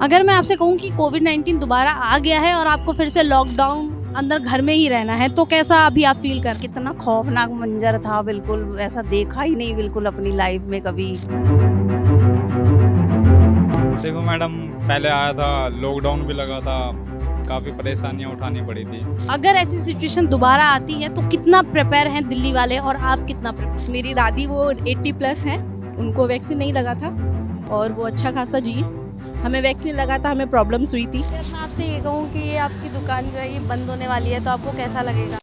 अगर मैं आपसे कहूँ कि कोविड-19 दोबारा आ गया है और आपको फिर से लॉकडाउन अंदर घर में ही रहना है, तो कैसा अभी आप फ़ील कर? कितना खौफनाक मंजर था, बिल्कुल ऐसा देखा ही नहीं बिल्कुल अपनी लाइफ में कभी। देखो मैडम, पहले आया था, लॉकडाउन भी लगा था, काफ़ी परेशानियां उठानी पड़ी थी। अगर ऐसी सिचुएशन दोबारा आती है तो कितना प्रिपेयर हैं दिल्ली वाले और आप कितना प्रिपेयर? मेरी दादी वो 80+ हैं, उनको वैक्सीन नहीं लगा था और वो अच्छा खासा जी। हमें वैक्सीन लगा था, हमें प्रॉब्लम्स हुई थी। अगर मैं आपसे ये कहूँ कि ये आपकी दुकान जो है ये बंद होने वाली है तो आपको कैसा लगेगा?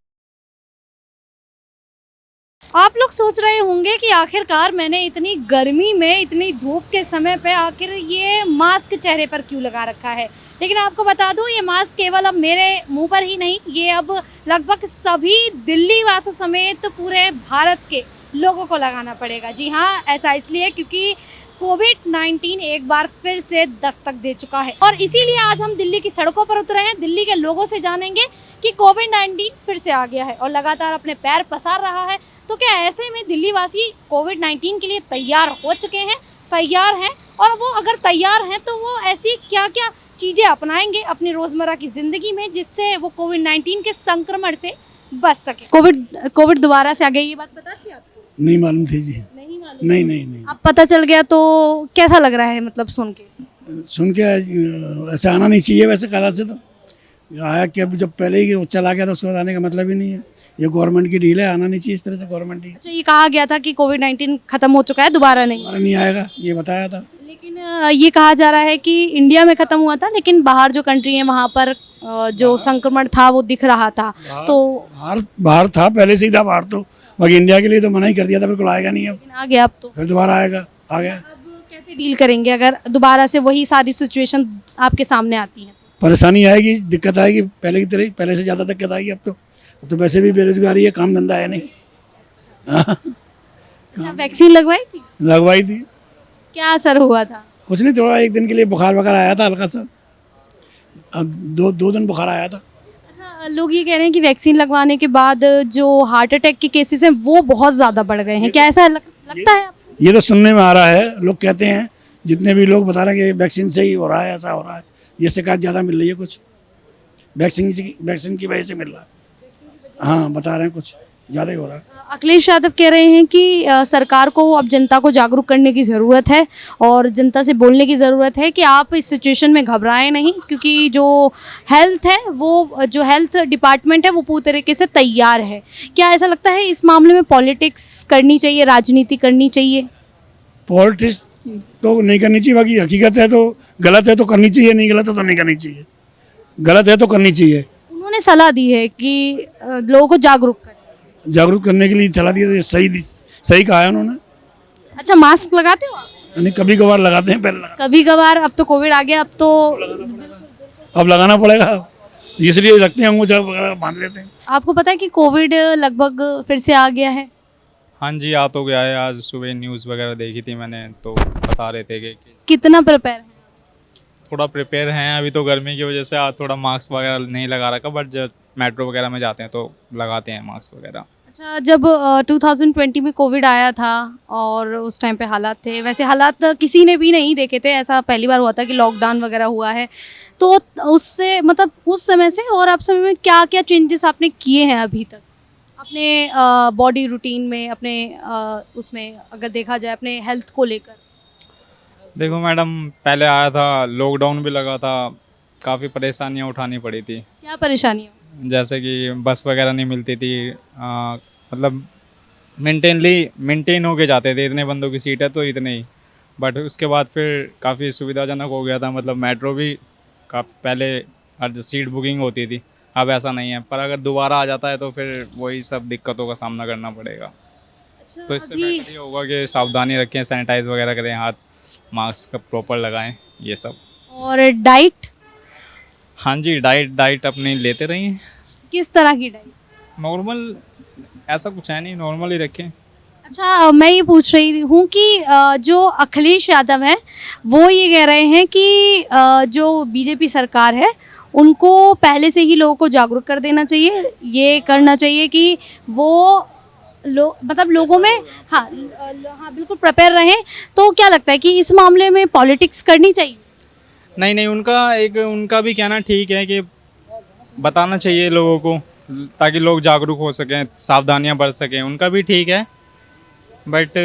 आप लोग सोच रहे होंगे कि आखिरकार मैंने इतनी गर्मी में, इतनी धूप के समय पे आखिर ये मास्क चेहरे पर क्यों लगा रखा है। लेकिन आपको बता दूं, ये मास्क केवल अब मेरे मुंह पर ही नहीं, ये अब लगभग सभी दिल्ली वासियों समेत पूरे भारत के लोगों को लगाना पड़ेगा। जी हाँ, ऐसा इसलिए क्योंकि कोविड-19 एक बार फिर से दस्तक दे चुका है और इसीलिए आज हम दिल्ली की सड़कों पर उतरे हैं। दिल्ली के लोगों से जानेंगे कि कोविड-19 फिर से आ गया है और लगातार अपने पैर पसार रहा है। तो क्या ऐसे में दिल्ली वासी कोविड-19 के लिए तैयार हो चुके हैं, तैयार हैं, और वो अगर तैयार हैं तो वो ऐसी क्या क्या चीज़ें अपनाएंगे अपनी रोज़मर्रा की ज़िंदगी में जिससे वो कोविड-19 के संक्रमण से बच सके। कोविड दोबारा से आ गई, ये बात पता थी आपको? नहीं मालूम थी जी। नहीं मालूम? नहीं अब पता चल गया तो कैसा लग रहा है, मतलब सुन के? सुन के ऐसा आना नहीं चाहिए वैसे काला से। तो आया कि अब जब पहले ही वो चला गया तो उसके बाद आने का मतलब ही नहीं है। ये गवर्नमेंट की डील है, आना नहीं चाहिए इस तरह से गवर्नमेंट ही। अच्छा, ये कहा गया था कि कोविड-19 खत्म हो चुका है, दोबारा नहीं। हमारा नहीं आएगा ये बताया था। लेकिन ये कहा जा रहा है कि इंडिया में खत्म हुआ था लेकिन बाहर जो कंट्री है वहाँ पर जो संक्रमण था वो दिख रहा था। तो बाहर था, पहले से ही था बाहर तो। बाकी इंडिया के लिए तो मना ही कर दिया था, बिल्कुल आएगा नहीं। अब लेकिन आ गया, अब तो फिर दोबारा आएगा, आ गया। अब कैसे डील करेंगे अगर दोबारा से वही सारी सिचुएशन आपके सामने आती है? परेशानी आएगी, दिक्कत आएगी, पहले की तरह, पहले से ज़्यादा दिक्कत आएगी। अब तो वैसे भी बेरोजगारी है, काम धंधा है नहीं। अच्छा, वैक्सीन लगवाई थी? लगवाई थी। क्या असर हुआ था? कुछ नहीं, थोड़ा एक दिन के लिए बुखार वगैरह आया था हल्का सा। अब दो दिन बुखार आया था। अच्छा, लोग ये कह रहे हैं कि वैक्सीन लगवाने के बाद जो हार्ट अटैक के केसेस हैं वो बहुत ज़्यादा बढ़ गए हैं। क्या ऐसा लगता है आपको? ये तो सुनने में आ रहा है, लोग कहते हैं, जितने भी लोग बता रहे हैं कि वैक्सीन से ही हो रहा है, ऐसा हो रहा है। ये शिकायत ज़्यादा मिल रही है, कुछ वैक्सीन की वजह से मिल रहा है। हाँ, बता रहे हैं कुछ ज़्यादा ही हो रहा है। अखिलेश यादव कह रहे हैं कि सरकार को अब जनता को जागरूक करने की ज़रूरत है और जनता से बोलने की ज़रूरत है कि आप इस सिचुएशन में घबराएं नहीं, क्योंकि जो हेल्थ डिपार्टमेंट है वो पूरी तरीके से तैयार है। क्या ऐसा लगता है इस मामले में पॉलिटिक्स करनी चाहिए, राजनीति करनी चाहिए? पॉलिटिक्स तो नहीं करनी चाहिए, बाकी हकीकत है तो गलत है तो करनी चाहिए, नहीं गलत है तो नहीं करनी चाहिए। गलत है तो करनी चाहिए। उन्होंने सलाह दी है कि लोगों को जागरूक करें। जागरूक करने के लिए चला दिया, तो सही कहा है उन्होंने। अच्छा, मास्क लगाते हो आप? नहीं, कभी कभार लगाते हैं, पहले लगाते। कभी कभार, अब तो कोविड आ गया, अब तो अब लगाना पड़ेगा, इसलिए रखते हैं, अंगूठा वगैरह बांध लेते हैं। आपको पता है कि कोविड लगभग फिर से आ गया है? हाँ जी, आ तो गया है। आज सुबह न्यूज़ वगैरह देखी थी मैंने, तो बता रहे थे कि कितना प्रिपेयर है? थोड़ा प्रिपेयर हैं। अभी तो गर्मी की वजह से आज थोड़ा मास्क वगैरह नहीं लगा रखा, बट जब मेट्रो वगैरह में जाते हैं तो लगाते हैं मास्क वगैरह। अच्छा, जब 2020 में कोविड आया था और उस टाइम पे हालात थे, वैसे हालात किसी ने भी नहीं देखे थे। ऐसा पहली बार हुआ था कि लॉकडाउन वगैरह हुआ है। तो उससे, मतलब उस समय से और अब समय में क्या क्या चेंजेस आपने किए हैं अभी तक अपने बॉडी रूटीन में, अपने उसमें अगर देखा जाए अपने हेल्थ को लेकर? देखो मैडम, पहले आया था, लॉकडाउन भी लगा था, काफ़ी परेशानियां उठानी पड़ी थी। क्या परेशानी? जैसे कि बस वगैरह नहीं मिलती थी, मतलब मेंटेन होके जाते थे, इतने बंदों की सीट है तो इतने ही। बट उसके बाद फिर काफ़ी सुविधाजनक हो गया था, मतलब मेट्रो भी काफ़ी पहले हर सीट बुकिंग होती थी, अब ऐसा नहीं है। पर अगर दोबारा आ जाता है तो फिर वही सब दिक्कतों का सामना करना पड़ेगा। अच्छा, तो इससे बेहतर ये होगा कि सावधानी रखें, सैनिटाइज वगैरह करें, हाथ मास्क का प्रॉपर लगाएं, ये सब। और डाइट? हाँ जी, डाइट अपनी लेते रहिए। किस तरह की डाइट? नॉर्मल, ऐसा कुछ है नहीं, नॉर्मल ही रखें। अच्छा, मैं ये पूछ रही हूँ कि जो अखिलेश यादव हैं वो ये कह रहे हैं कि जो बीजेपी सरकार है उनको पहले से ही लोगों को जागरूक कर देना चाहिए, ये करना चाहिए कि वो मतलब लोगों में हाँ बिल्कुल प्रिपेयर रहें। तो क्या लगता है कि इस मामले में पॉलिटिक्स करनी चाहिए? नहीं नहीं, उनका भी कहना ठीक है कि बताना चाहिए लोगों को ताकि लोग जागरूक हो सकें, सावधानियां बरत सकें, उनका भी ठीक है। बट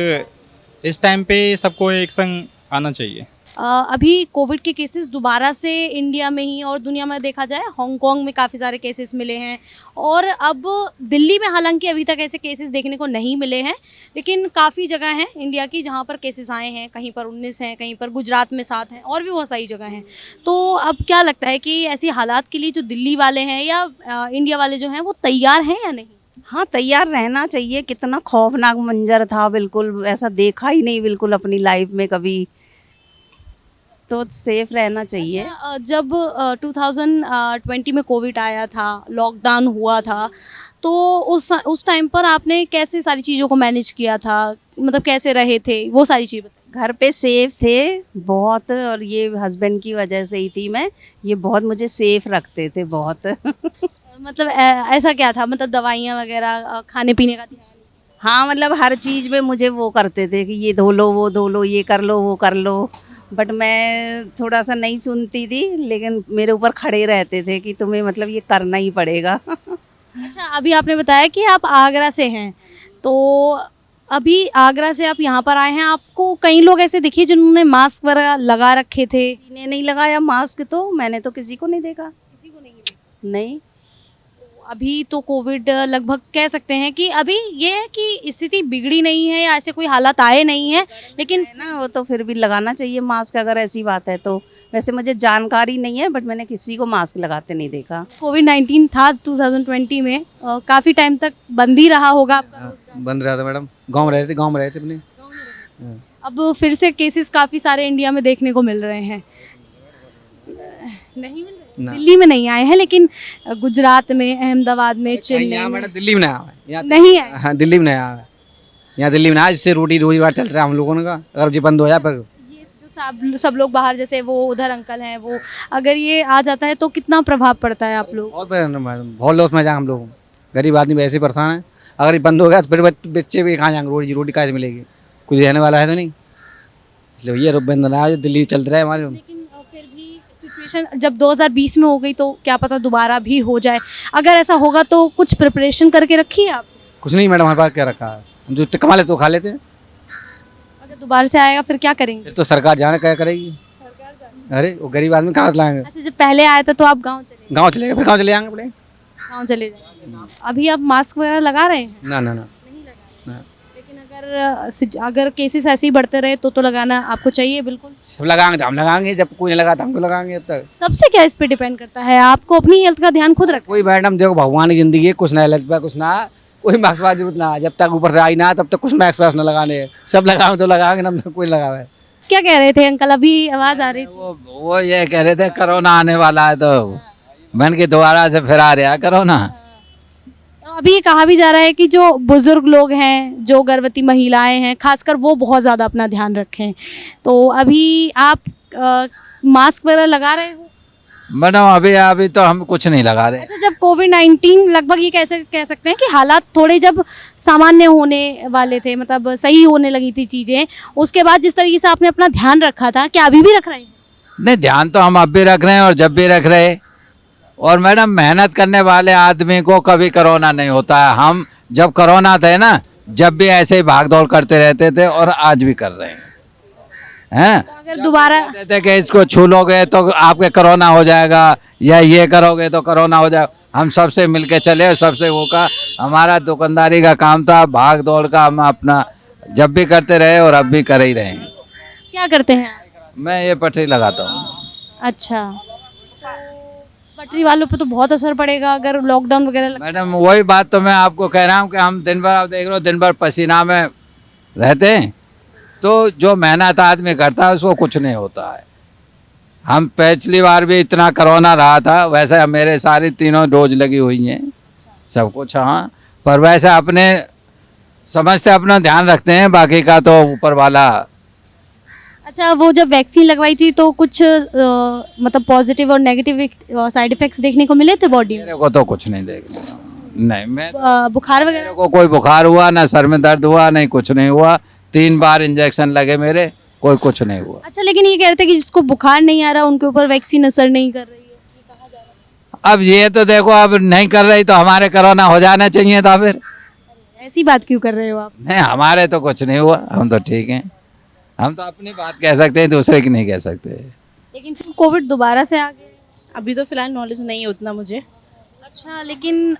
इस टाइम पे सबको एक संग आना चाहिए। अभी कोविड के केसेस दोबारा से इंडिया में ही और दुनिया में देखा जाए, हांगकांग में काफ़ी सारे केसेस मिले हैं और अब दिल्ली में हालांकि अभी तक ऐसे केसेस देखने को नहीं मिले हैं, लेकिन काफ़ी जगह हैं इंडिया की जहां पर केसेस आए हैं। कहीं पर 19 हैं, कहीं पर गुजरात में 7 हैं और भी बहुत सारी जगह हैं। तो अब क्या लगता है कि ऐसी हालात के लिए जो दिल्ली वाले हैं या इंडिया वाले जो हैं वो तैयार हैं या नहीं? हाँ, तैयार रहना चाहिए। कितना खौफनाक मंजर था, बिल्कुल ऐसा देखा ही नहीं बिल्कुल अपनी लाइफ में कभी। तो सेफ रहना चाहिए। जब 2020 में कोविड आया था, लॉकडाउन हुआ था, तो उस टाइम पर आपने कैसे सारी चीज़ों को मैनेज किया था? मतलब कैसे रहे थे, वो सारी चीज़ बताइए। घर पे सेफ थे बहुत, और ये हस्बैंड की वजह से ही थी मैं। ये बहुत मुझे सेफ रखते थे बहुत। मतलब ऐसा क्या था? मतलब दवाइयाँ वगैरह, खाने पीने का ध्यान? हाँ, मतलब हर चीज़ में मुझे वो करते थे कि ये धो लो, वो धो लो, ये कर लो, वो कर लो। बट मैं थोड़ा सा नहीं सुनती थी, लेकिन मेरे ऊपर खड़े रहते थे कि तुम्हें मतलब ये करना ही पड़ेगा। अच्छा, अभी आपने बताया कि आप आगरा से हैं, तो अभी आगरा से आप यहाँ पर आए हैं, आपको कई लोग ऐसे दिखे जिन्होंने मास्क वगैरह लगा रखे थे? किसी ने नहीं लगाया मास्क, तो मैंने तो किसी को नहीं देखा। किसी को नहीं? नहीं। अभी तो कोविड लगभग कह सकते हैं कि अभी ये है कि स्थिति बिगड़ी नहीं है या ऐसे कोई हालात आए नहीं हैं, लेकिन है ना, वो तो फिर भी लगाना चाहिए मास्क अगर ऐसी बात है तो। वैसे मुझे जानकारी नहीं है, बट मैंने किसी को मास्क लगाते नहीं देखा। कोविड-19 था 2020 में, काफ़ी टाइम तक बंद ही रहा होगा आपका रोजगार? बंद रहा था मैडम, गांव में रहे थे अपने। अब फिर से केसेस काफ़ी सारे इंडिया में देखने को मिल रहे हैं। नहीं मिल रहे? दिल्ली में नहीं आए हैं, लेकिन गुजरात में, अहमदाबाद में, चेन्नई यहाँ में मैडम दिल्ली में नहीं आया है। यहाँ नहीं आए। हाँ, दिल्ली में नहीं आया है। यहाँ दिल्ली में आया, जिससे रोटी रोजगार चल रहा है हम लोगों का। अगर ये बंद हो जाए पर ये जो सब लोग बाहर, जैसे वो उधर अंकल हैं, वो अगर ये आ जाता है तो कितना प्रभाव पड़ता है आप लोग? बहुत लॉस में जाए हम लोग। गरीब आदमी वैसे ही परेशान है। अगर ये बंद हो गया तो फिर बच्चे भी कहाँ जाएंगे? रोटी कहाँ से मिलेगी? कुछ रहने वाला है तो नहीं, इसलिए ये बंद ना आए, दिल्ली चल रहा है हमारे। लेकिन फिर भी सिचुएशन जब 2020 में हो गई तो क्या पता दोबारा भी हो जाए। अगर ऐसा होगा तो कुछ प्रिपरेशन करके रखी है आप? कुछ नहीं मैडम, हमारे पास क्या रखा है। हम जो कमा लेते तो खा लेते हैं। अगर दोबारा से आएगा फिर क्या करेंगे? फिर तो सरकार जाने क्या करेगी। अरे वो गरीब आदमी कहाँ से लाएंगे? अच्छा, जब पहले आया था तो आप गाँव चले गाँव चले गए, फिर गाँव चले जाएंगे अपने। गाँव चले जाएंगे। अभी आप मास्क वगैरह लगा रहे हैं? ना ना ना नहीं लगा। ना। लेकिन अगर केसेस ऐसे ही बढ़ते रहे तो लगाना आपको चाहिए? बिल्कुल। सब लगाएंगे तो हम लगाएंगे, जब कोई नहीं लगा तो हमको लगाएंगे। जब तक सबसे क्या इस पे डिपेंड करता है? आपको अपनी हेल्थ का ध्यान खुद रखना। कोई मैडम देखो, भगवान की जिंदगी है, कुछ ना लज पे कुछ ना, कोई मास्क वास्क जरूरत ना। जब तक ऊपर से आई ना तब तक कुछ मास्क वास्क ना लगाने। सब लगाओ तो लगाएंगे, ना कोई लगा है। क्या कह रहे थे अंकल? अभी आवाज आ रही थी। वो ये कह रहे थे कोरोना आने वाला है, तो मन की दोबारा से फिर आ रहा कोरोना। तो अभी ये कहा भी जा रहा है कि जो बुजुर्ग लोग हैं, जो गर्भवती महिलाएं हैं, खासकर वो बहुत ज़्यादा अपना ध्यान रखें। तो अभी आप मास्क वगैरह लगा रहे हो? मैडम अभी तो हम कुछ नहीं लगा रहे। अच्छा, जब कोविड-19 लगभग ये कैसे कह सकते हैं कि हालात थोड़े जब सामान्य होने वाले थे, मतलब सही होने लगी थी चीज़ें, उसके बाद जिस तरीके से आपने अपना ध्यान रखा था, क्या अभी भी रख रहे हैं? नहीं, ध्यान तो हम अब भी रख रहे हैं और जब भी रख रहे। और मैडम मेहनत करने वाले आदमी को कभी कोरोना नहीं होता है। हम जब कोरोना थे ना, जब भी ऐसे ही भाग दौड़ करते रहते थे और आज भी कर रहे हैं। तो अगर दोबारा कहते थे कि इसको छू लोगे तो आपके कोरोना हो जाएगा, या ये करोगे तो कोरोना हो जाएगा। हम सबसे मिलके चले, सबसे वो का हमारा दुकानदारी का काम था, भाग दौड़ का हम अपना जब भी करते रहे और अब भी कर ही रहे हैं। क्या करते हैं आप? मैं ये पटरी लगाता हूँ। अच्छा, पटरी वालों पे तो बहुत असर पड़ेगा अगर लॉकडाउन वगैरह मैडम वही बात तो मैं आपको कह रहा हूँ कि हम दिन भर, आप देख रहे हो, दिन भर पसीना में रहते हैं। तो जो मेहनत आदमी करता है उसको कुछ नहीं होता है। हम पिछली बार भी इतना कोरोना रहा था, वैसे मेरे सारी 3 डोज लगी हुई हैं, सब कुछ। हाँ, पर वैसे अपने समझते अपना ध्यान रखते हैं, बाकी का तो ऊपर वाला। अच्छा, वो जब वैक्सीन लगवाई थी तो कुछ मतलब पॉजिटिव और नेगेटिव साइड इफेक्ट्स देखने को मिले थे बॉडी में? मेरे को तो कुछ नहीं देखने, नहीं। मैं बुखार वगैरह? मेरे को कोई बुखार हुआ ना, सर में दर्द हुआ नहीं, कुछ नहीं हुआ। 3 बार इंजेक्शन लगे मेरे, कोई कुछ नहीं हुआ। अच्छा, लेकिन ये कह रहे थे कि जिसको बुखार नहीं आ रहा उनके ऊपर वैक्सीन असर नहीं कर रही है, ये कहा जा रहा है। अब ये तो देखो, अब नहीं कर रही तो हमारे कोरोना हो जाना चाहिए था फिर। ऐसी बात क्यों कर रहे हो आप? नहीं, हमारे तो कुछ नहीं हुआ, हम तो ठीक हैं। हम तो अपनी बात कह सकते हैं, दूसरे की नहीं कह सकते। लेकिन फिर कोविड दोबारा से आ गया। अभी तो फिलहाल नॉलेज नहीं है उतना मुझे। अच्छा, लेकिन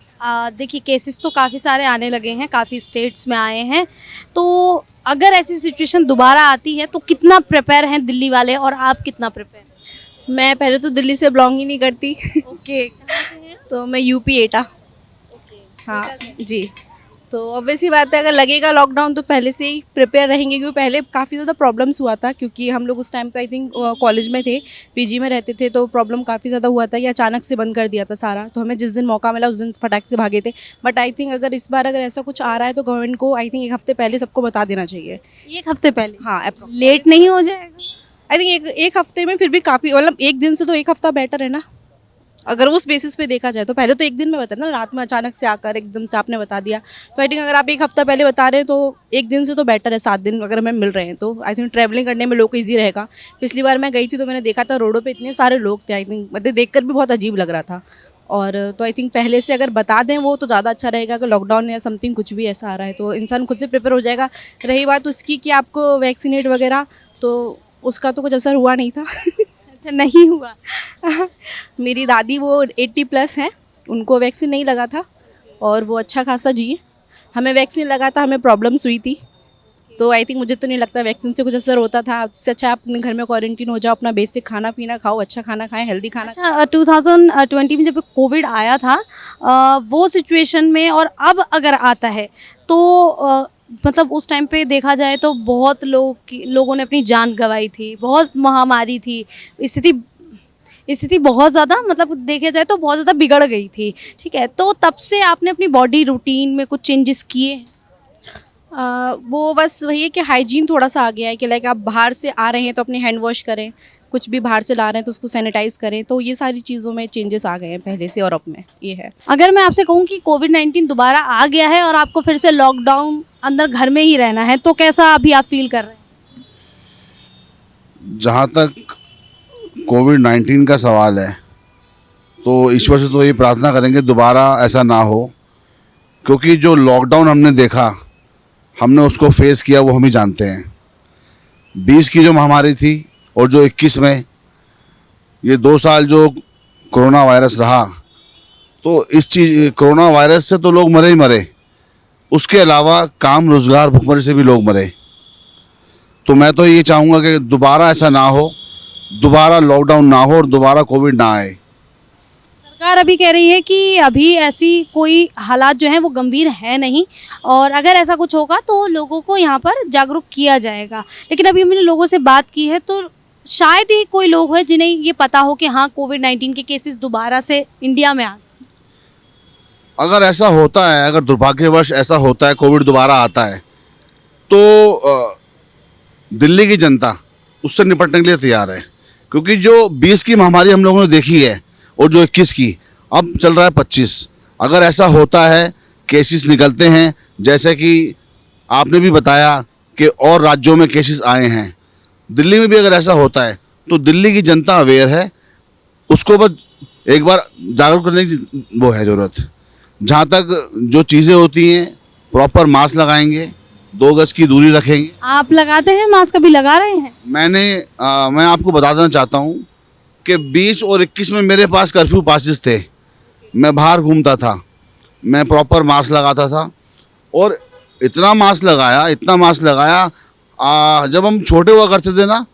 देखिए केसेस तो काफ़ी सारे आने लगे हैं, काफ़ी स्टेट्स में आए हैं, तो अगर ऐसी सिचुएशन दोबारा आती है तो कितना प्रिपेयर हैं दिल्ली वाले और आप कितना प्रिपेयर हैं? मैं पहले तो दिल्ली से बिलोंग ही नहीं करती ओके, कहाँ से हैं? तो मैं यूपी एटा। ओके, हाँ जी। तो ऑब्वियस ही बात है, अगर लगेगा लॉकडाउन तो पहले से ही प्रिपेयर रहेंगे, क्योंकि पहले काफ़ी ज़्यादा प्रॉब्लम्स हुआ था, क्योंकि हम लोग उस टाइम पे आई थिंक कॉलेज में थे, पीजी में रहते थे, तो प्रॉब्लम काफ़ी ज़्यादा हुआ था। ये अचानक से बंद कर दिया था सारा, तो हमें जिस दिन मौका मिला उस दिन फटाक से भागे थे। बट आई थिंक अगर इस बार अगर ऐसा कुछ आ रहा है तो गवर्नमेंट को आई थिंक 1 हफ्ते पहले सबको बता देना चाहिए। 1 हफ्ते पहले? हाँ, लेट नहीं हो जाएगा? आई थिंक एक हफ्ते में फिर भी काफ़ी, मतलब एक दिन से तो 1 हफ्ता बेटर है ना, अगर उस बेसिस पे देखा जाए तो। पहले तो एक दिन में बता ना, रात में अचानक से आकर एकदम से आपने बता दिया, तो आई थिंक अगर आप 1 हफ्ता पहले बता रहे हैं तो एक दिन से तो बेटर है, 7 दिन अगर हमें मिल रहे हैं तो आई थिंक ट्रैवलिंग करने में लोग को ईजी रहेगा। पिछली बार मैं गई थी तो मैंने देखा था रोडों पे इतने सारे लोग थे, आई थिंक मतलब देखकर भी बहुत अजीब लग रहा था। और तो आई थिंक पहले से अगर बता दें वो तो ज़्यादा अच्छा रहेगा। अगर लॉकडाउन या समथिंग कुछ भी ऐसा आ रहा है तो इंसान खुद से प्रिपेयर हो जाएगा। रही बात उसकी कि आपको वैक्सीनेट वगैरह, तो उसका तो कुछ असर हुआ नहीं था। अच्छा, नहीं हुआ? मेरी दादी वो 80+ हैं, उनको वैक्सीन नहीं लगा था और वो अच्छा खासा जी। हमें वैक्सीन लगा था, हमें प्रॉब्लम्स हुई थी, तो आई थिंक मुझे तो नहीं लगता वैक्सीन से कुछ असर होता था। इससे अच्छा आप अपने घर में क्वारंटीन हो जाओ, अपना बेसिक खाना पीना खाओ, अच्छा खाना खाएं, हेल्दी खाना। अच्छा, 2020 में जब कोविड आया था वो सिचुएशन में और अब अगर आता है तो मतलब उस टाइम पे देखा जाए तो बहुत लोगों ने अपनी जान गंवाई थी, बहुत महामारी थी, स्थिति बहुत ज़्यादा मतलब देखा जाए तो बहुत ज़्यादा बिगड़ गई थी, ठीक है। तो तब से आपने अपनी बॉडी रूटीन में कुछ चेंजेस किए? वो बस वही है कि हाइजीन थोड़ा सा आ गया है कि लाइक आप बाहर से आ रहे हैं तो अपने हैंड वॉश करें, कुछ भी बाहर से ला रहे हैं तो उसको सैनिटाइज करें, तो ये सारी चीज़ों में चेंजेस आ गए हैं पहले से और अब में, ये है। अगर मैं आपसे कहूँ कि कोविड-19 दोबारा आ गया है और आपको फिर से लॉकडाउन अंदर घर में ही रहना है, तो कैसा अभी आप फील कर रहे हैं? जहाँ तक कोविड-19 का सवाल है तो ईश्वर से तो ये प्रार्थना करेंगे दोबारा ऐसा ना हो, क्योंकि जो लॉकडाउन हमने देखा, हमने उसको फेस किया, वो हम ही जानते हैं। 20 की जो महामारी थी और जो 21 में, ये 2 साल जो कोरोना वायरस रहा, तो इस चीज़ कोरोना वायरस से तो लोग मरे ही मरे, उसके अलावा काम रोज़गार भुखमरी से भी लोग मरे। तो मैं तो ये चाहूँगा कि दोबारा ऐसा ना हो, दोबारा लॉकडाउन ना हो और दोबारा कोविड ना आए। सरकार अभी कह रही है कि अभी ऐसी कोई हालात जो हैं वो गंभीर है नहीं, और अगर ऐसा कुछ होगा तो लोगों को यहाँ पर जागरूक किया जाएगा। लेकिन अभी हमने लोगों से बात की है तो शायद ही कोई लोग हैं जिन्हें ये पता हो कि हाँ कोविड-19 के केसेस दोबारा से इंडिया में आ गए। अगर ऐसा होता है, अगर दुर्भाग्यवश ऐसा होता है, कोविड दोबारा आता है, तो दिल्ली की जनता उससे निपटने के लिए तैयार है, क्योंकि जो 20 की महामारी हम लोगों ने देखी है और जो 21 की, अब चल रहा है 25। अगर ऐसा होता है, केसेस निकलते हैं, जैसे कि आपने भी बताया कि और राज्यों में केसेस आए हैं, दिल्ली में भी अगर ऐसा होता है तो दिल्ली की जनता अवेयर है, उसको बस एक बार जागरूक करने की वो है ज़रूरत। जहाँ तक जो चीज़ें होती हैं, प्रॉपर मास्क लगाएंगे, 2 गज की दूरी रखेंगे। आप लगाते हैं मास्क? अभी लगा रहे हैं? मैं आपको बता देना चाहता हूँ कि 20 और 21 में मेरे पास कर्फ्यू पासेस थे, मैं बाहर घूमता था, मैं प्रॉपर मास्क लगाता था और इतना मास्क लगाया जब हम छोटे हुआ करते थे ना,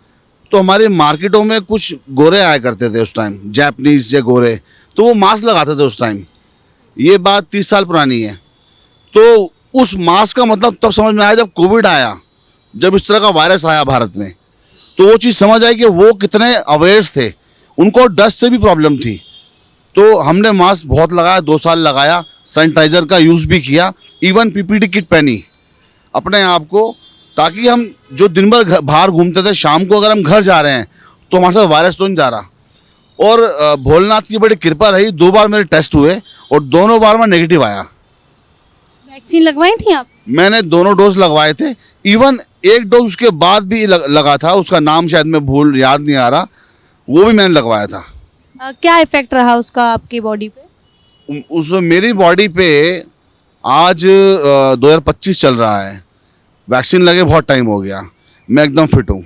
तो हमारी मार्केटों में कुछ गोरे आया करते थे उस टाइम, जैपनीज़ या गोरे, तो वो मास्क लगाते थे उस टाइम। ये बात 30 साल पुरानी है। तो उस मास्क का मतलब तब समझ में आया जब कोविड आया, जब इस तरह का वायरस आया भारत में, तो वो चीज़ समझ आई कि वो कितने अवेयर थे, उनको डस्ट से भी प्रॉब्लम थी। तो हमने मास्क बहुत लगाया, 2 साल लगाया, सैनिटाइज़र का यूज़ भी किया, इवन पीपीटी किट पहनी अपने आप को, ताकि हम जो दिन भर बाहर घूमते थे, शाम को अगर हम घर जा रहे हैं तो हमारे साथ वायरस तो नहीं जा रहा। और भोलेनाथ की बड़ी कृपा रही, 2 बार मेरे टेस्ट हुए और दोनों बार में नेगेटिव आया। वैक्सीन लगवाई थी आप? मैंने दोनों डोज लगवाए थे। इवन एक डोज उसके बाद भी लगा था, उसका नाम शायद मैं याद नहीं आ रहा, वो भी मैंने लगवाया था। क्या इफेक्ट रहा उसका आपकी बॉडी पे? उस मेरी बॉडी पे आज 2025 चल रहा है, वैक्सीन लगे बहुत टाइम हो गया, मैं एकदम फिट हूँ,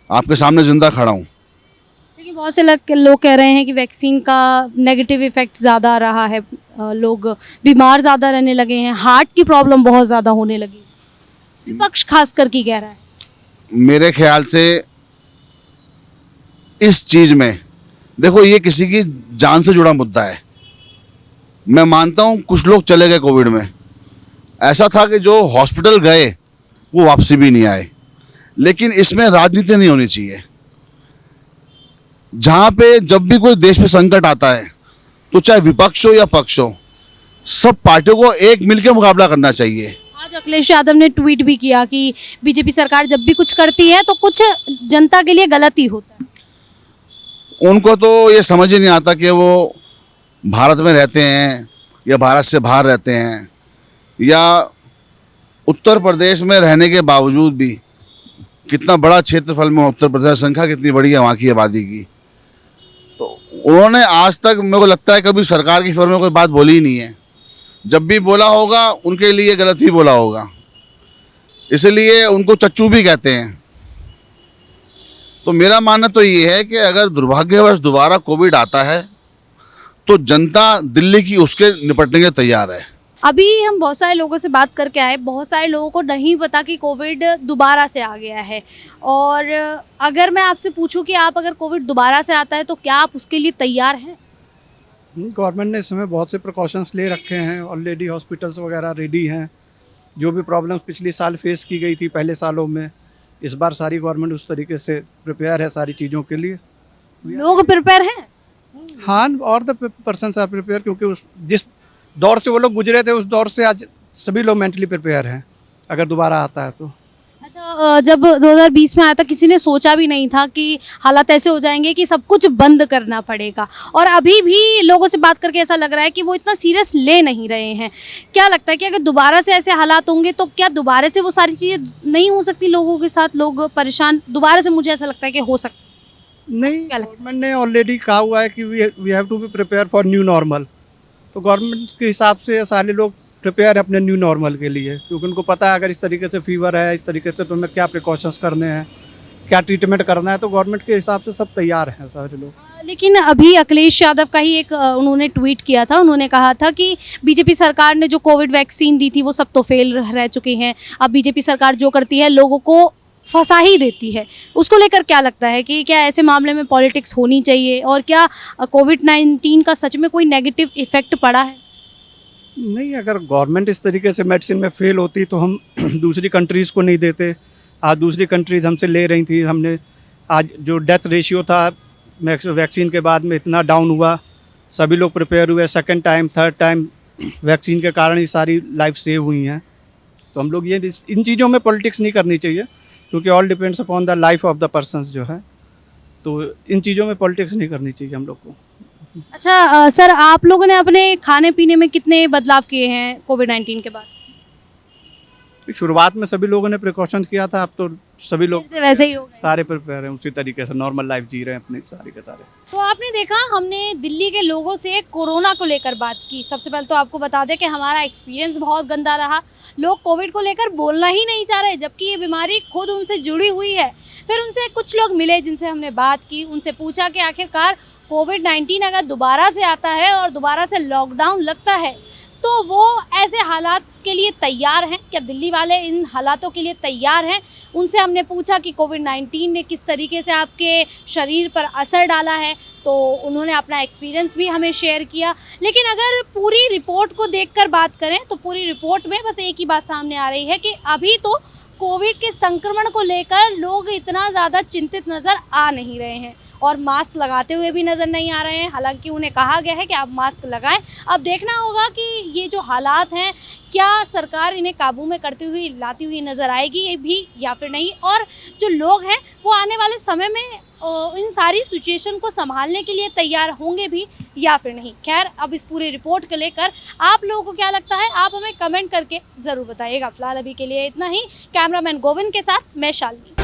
आपके सामने जिंदा खड़ा हूँ। लेकिन बहुत से लोग कह रहे हैं कि वैक्सीन का नेगेटिव इफेक्ट ज़्यादा रहा है, लोग बीमार ज़्यादा रहने लगे हैं, हार्ट की प्रॉब्लम बहुत ज़्यादा होने लगी, विपक्ष खास कर की कह रहा है। मेरे ख्याल से इस चीज़ में देखो, ये किसी की जान से जुड़ा मुद्दा है। मैं मानता हूँ कुछ लोग चले गए कोविड में, ऐसा था कि जो हॉस्पिटल गए वो वापसी भी नहीं आए, लेकिन इसमें राजनीति नहीं होनी चाहिए। जहाँ पे जब भी कोई देश में संकट आता है तो चाहे विपक्ष हो या पक्ष हो, सब पार्टियों को एक मिलकर मुकाबला करना चाहिए। आज अखिलेश यादव ने ट्वीट भी किया कि बीजेपी सरकार जब भी कुछ करती है तो कुछ जनता के लिए गलत ही होता है। उनको तो ये समझ ही नहीं आता कि वो भारत में रहते हैं या भारत से बाहर रहते हैं, या उत्तर प्रदेश में रहने के बावजूद भी कितना बड़ा क्षेत्रफल में उत्तर प्रदेश, संख्या कितनी बड़ी है वहाँ की आबादी की, तो उन्होंने आज तक मेरे को लगता है कभी सरकार की फेवर में कोई बात बोली ही नहीं है। जब भी बोला होगा उनके लिए गलत ही बोला होगा, इसलिए उनको चच्चू भी कहते हैं। तो मेरा मानना तो ये है कि अगर दुर्भाग्यवश दोबारा कोविड आता है तो जनता दिल्ली की उसके निपटने के तैयार है। अभी हम बहुत सारे लोगों से बात करके आए, बहुत सारे लोगों को नहीं पता कि कोविड दोबारा से आ गया है, और अगर मैं आपसे पूछूं कि आप अगर कोविड दोबारा से आता है तो क्या आप उसके लिए तैयार हैं? गवर्नमेंट ने इस समय बहुत से प्रिकॉशंस ले रखे हैं, ऑलरेडी हॉस्पिटल्स वगैरह रेडी हैं। जो भी प्रॉब्लम्स पिछले साल फेस की गई थी पहले सालों में, इस बार सारी गवर्नमेंट उस तरीके से प्रिपेयर है सारी चीज़ों के लिए। लोग प्रिपेयर हैं? हाँ, और द पर्सन्स आर प्रिपेयर, क्योंकि उस जिस दौर से वो लोग गुजरे थे उस दौर से आज सभी लोग मेंटली प्रिपेयर हैं अगर दोबारा आता है तो। अच्छा, जब 2020 में आया था किसी ने सोचा भी नहीं था कि हालात ऐसे हो जाएंगे कि सब कुछ बंद करना पड़ेगा, और अभी भी लोगों से बात करके ऐसा लग रहा है कि वो इतना सीरियस ले नहीं रहे हैं। क्या लगता है कि अगर दोबारा से ऐसे हालात होंगे तो क्या दोबारा से वो सारी चीज़ें नहीं हो सकती लोगों के साथ, लोग परेशान दोबारा से, मुझे ऐसा लगता है कि हो सकता नहीं, गवर्नमेंट ने ऑलरेडी कहा हुआ है कि we have to be prepare for new normal, तो गवर्नमेंट के हिसाब से सारे लोग प्रिपेयर है अपने न्यू नॉर्मल के लिए, क्योंकि उनको पता है अगर इस तरीके से फीवर है, इस तरीके से तो हमें क्या प्रिकॉशंस करने हैं, क्या ट्रीटमेंट करना है, तो गवर्नमेंट के हिसाब से सब तैयार हैं सारे लोग। लेकिन अभी अखिलेश यादव का ही एक उन्होंने ट्वीट किया था, उन्होंने कहा था कि बीजेपी सरकार ने जो कोविड वैक्सीन दी थी वो सब तो फेल रह चुके हैं, अब बीजेपी सरकार जो करती है लोगों को फंसा ही देती है। उसको लेकर क्या लगता है कि क्या ऐसे मामले में पॉलिटिक्स होनी चाहिए, और क्या कोविड-19 का सच में कोई नेगेटिव इफेक्ट पड़ा है? नहीं, अगर गवर्नमेंट इस तरीके से मेडिसिन में फेल होती तो हम दूसरी कंट्रीज़ को नहीं देते। आज दूसरी कंट्रीज़ हमसे ले रही थी, हमने आज जो डेथ रेशियो था वैक्सीन के बाद में इतना डाउन हुआ, सभी लोग प्रिपेयर हुए, second time third time vaccine के कारण ही सारी लाइफ सेव हुई हैं। तो हम लोग ये इन चीज़ों में पॉलिटिक्स नहीं करनी चाहिए, क्योंकि all depends upon the life of the persons जो है, तो इन चीज़ों में पॉलिटिक्स नहीं करनी चाहिए हम लोग को। अच्छा सर, आप लोगों ने अपने खाने पीने में कितने बदलाव किए हैं कोविड-19 के बाद? शुरुआत में सभी लोगों ने प्रिकॉशन किया था, अब तो सभी लोग वैसे ही हो गए। सारे प्रिपेयर हैं, उसी तरीके से नॉर्मल लाइफ जी रहे हैं अपने सारे के सारे। तो आपने देखा, हमने दिल्ली के लोगों से कोरोना को लेकर बात की। सबसे पहले तो आपको बता दें कि हमारा एक्सपीरियंस बहुत गंदा रहा। लोग कोविड को लेकर बोलना ही नहीं चाह रहे, जबकि ये बीमारी खुद उनसे जुड़ी हुई है। फिर उनसे कुछ लोग मिले जिनसे हमने बात की, उनसे पूछा कि आखिरकार कोविड-19 अगर दोबारा से आता है और दोबारा से लॉकडाउन लगता है तो वो ऐसे हालात के लिए तैयार हैं क्या? दिल्ली वाले इन हालातों के लिए तैयार हैं? उनसे हमने पूछा कि कोविड-19 ने किस तरीके से आपके शरीर पर असर डाला है, तो उन्होंने अपना एक्सपीरियंस भी हमें शेयर किया। लेकिन अगर पूरी रिपोर्ट को देखकर बात करें तो पूरी रिपोर्ट में बस एक ही बात सामने आ रही है कि अभी तो कोविड के संक्रमण को लेकर लोग इतना ज़्यादा चिंतित नज़र आ नहीं रहे हैं। और मास्क लगाते हुए भी नज़र नहीं आ रहे हैं। हालांकि उन्हें कहा गया है कि आप मास्क लगाएं। अब देखना होगा कि ये जो हालात हैं क्या सरकार इन्हें काबू में करती हुई लाती हुई नज़र आएगी ये भी या फिर नहीं, और जो लोग हैं वो आने वाले समय में इन सारी सिचुएशन को संभालने के लिए तैयार होंगे भी या फिर नहीं। खैर, अब इस पूरी रिपोर्ट को लेकर आप लोगों को क्या लगता है आप हमें कमेंट करके ज़रूर बताइएगा। फिलहाल अभी के लिए इतना ही। कैमरामैन गोविंद के साथ मैं शालिनी।